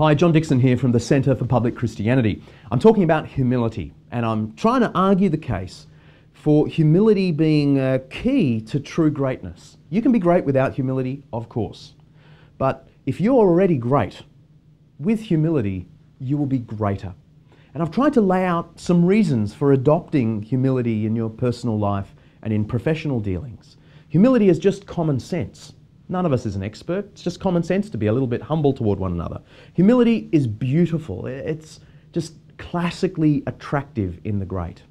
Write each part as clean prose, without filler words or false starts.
Hi, John Dickson't here from the Centre for Public Christianity. I'm talking about humility, and I'm trying to argue the case for humility being key to true greatness. You can be great without humility, of course, but if you're already great, with humility, you will be greater. And I've tried to lay out some reasons for adopting humility in your personal life and in professional dealings. Humility is just common sense. None of us is an expert. It's just common sense to be a little bit humble toward one another. Humility is beautiful. It's just classically attractive in the great.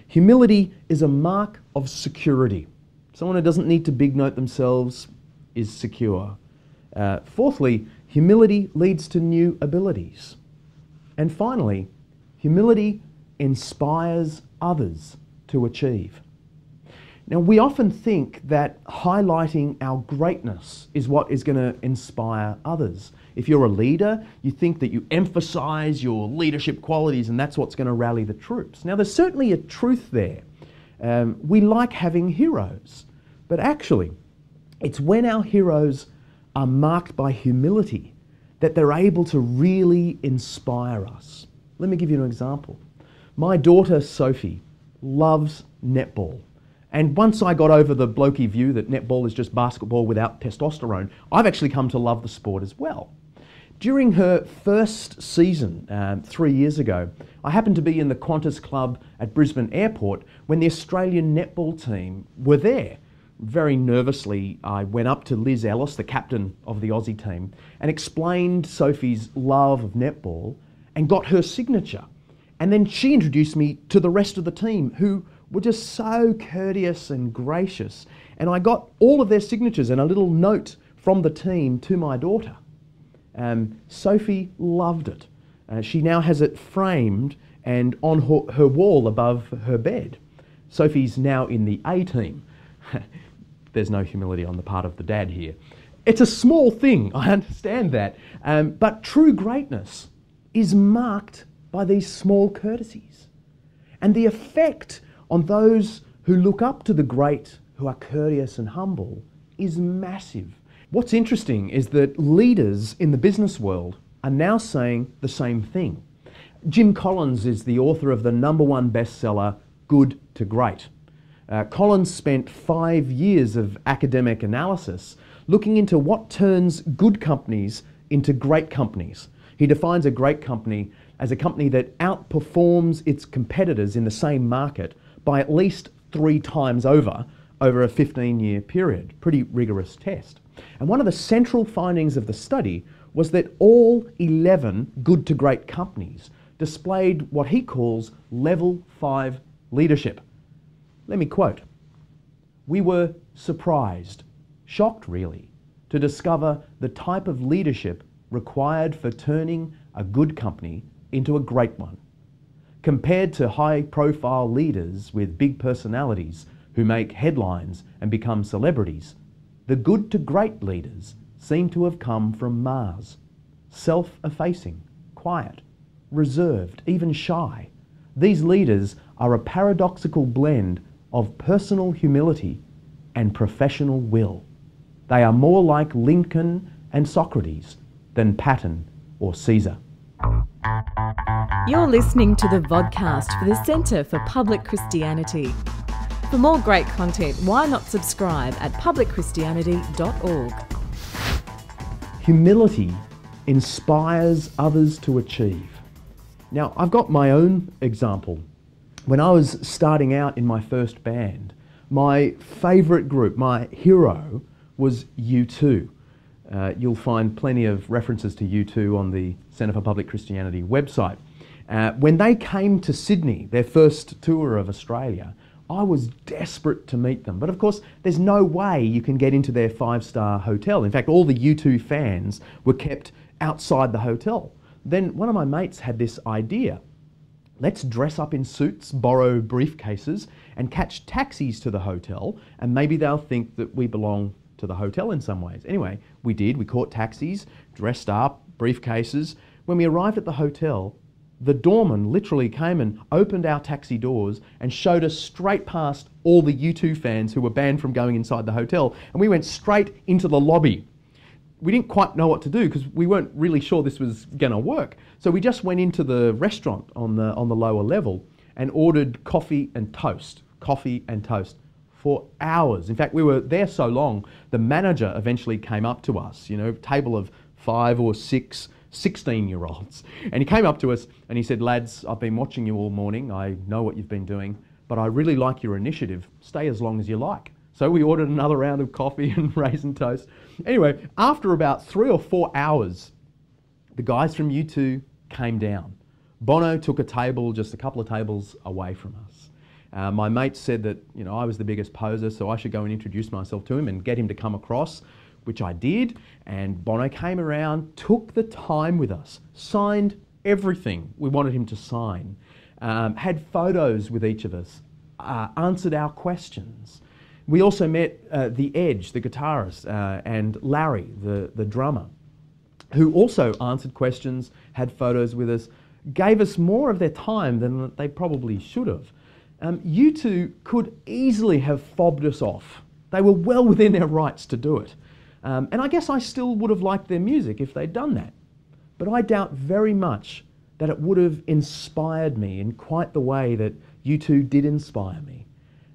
Humility is a mark of security. Someone who doesn't need to big note themselves is secure. Fourthly, humility leads to new abilities. And finally, humility inspires others to achieve. Now, we often think that highlighting our greatness is what is going to inspire others. If you're a leader, you think that you emphasize your leadership qualities and that's what's going to rally the troops. Now, there's certainly a truth there. We like having heroes, but actually, it's when our heroes are marked by humility that they're able to really inspire us. Let me give you an example. My daughter, Sophie, loves netball. And once I got over the blokey view that netball is just basketball without testosterone, I've actually come to love the sport as well. During her first season, 3 years ago, I happened to be in the Qantas Club at Brisbane Airport when the Australian netball team were there. Very nervously, I went up to Liz Ellis, the captain of the Aussie team, and explained Sophie's love of netball and got her signature. And then she introduced me to the rest of the team, who were just so courteous and gracious. And I got all of their signatures and a little note from the team to my daughter. Sophie loved it. She now has it framed and on her wall above her bed. Sophie's now in the A team. There's no humility on the part of the dad here. It's a small thing, I understand that. But true greatness is marked by these small courtesies. And the effect on those who look up to the great, who are courteous and humble, is massive. What's interesting is that leaders in the business world are now saying the same thing. Jim Collins is the author of the #1 bestseller, Good to Great. Collins spent 5 years of academic analysis looking into what turns good companies into great companies. He defines a great company as a company that outperforms its competitors in the same market by at least 3 times over a 15-year period. Pretty rigorous test. And one of the central findings of the study was that all 11 good to great companies displayed what he calls level 5 leadership. Let me quote, "We were surprised, shocked really, to discover the type of leadership required for turning a good company into a great one. Compared to high-profile leaders with big personalities who make headlines and become celebrities, the good-to-great leaders seem to have come from Mars. Self-effacing, quiet, reserved, even shy. These leaders are a paradoxical blend of personal humility and professional will. They are more like Lincoln and Socrates than Patton or Caesar." You're listening to the vodcast for the Centre for Public Christianity. For more great content, why not subscribe at publicchristianity.org. Humility inspires others to achieve. Now, I've got my own example. When I was starting out in my first band, my favourite group, my hero, was U2. You'll find plenty of references to U2 on the Centre for Public Christianity website. When they came to Sydney, their first tour of Australia, I was desperate to meet them. But of course, there's no way you can get into their 5-star hotel. In fact, all the U2 fans were kept outside the hotel. Then one of my mates had this idea. Let's dress up in suits, borrow briefcases, and catch taxis to the hotel, and maybe they'll think that we belong to the hotel in some ways. Anyway, we did. We caught taxis, dressed up, briefcases. When we arrived at the hotel, the doorman literally came and opened our taxi doors and showed us straight past all the U2 fans who were banned from going inside the hotel, and we went straight into the lobby. we didn't quite know what to do because we weren't really sure this was going to work. So we just went into the restaurant on the lower level and ordered coffee and toast for hours. In fact, we were there so long, the manager eventually came up to us, you know, table of 5 or 6 16-year-olds. And he came up to us and he said, "Lads, I've been watching you all morning. I know what you've been doing, but I really like your initiative. Stay as long as you like." So we ordered another round of coffee and raisin toast. Anyway, after about 3 or 4 hours, the guys from U2 came down. Bono took a table just a couple of tables away from us. My mate said that, you know, I was the biggest poser, so I should go and introduce myself to him and get him to come across, which I did. And Bono came around, took the time with us, signed everything we wanted him to sign, had photos with each of us, answered our questions. We also met The Edge, the guitarist, and Larry, the drummer, who also answered questions, had photos with us, gave us more of their time than they probably should have. U2 could easily have fobbed us off. They were well within their rights to do it. And I guess I still would have liked their music if they'd done that. But I doubt very much that it would have inspired me in quite the way that U2 did inspire me.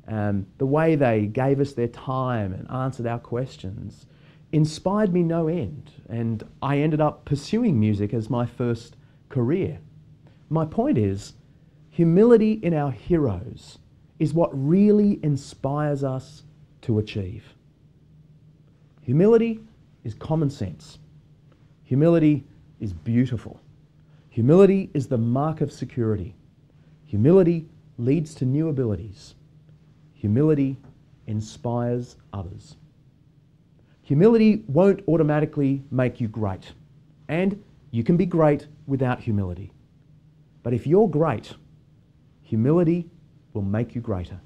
The way they gave us their time and answered our questions inspired me no end, and I ended up pursuing music as my first career. My point is, humility in our heroes is what really inspires us to achieve. Humility is common sense. Humility is beautiful. Humility is the mark of security. Humility leads to new abilities. Humility inspires others. Humility won't automatically make you great, and you can be great without humility. But if you're great, humility will make you greater.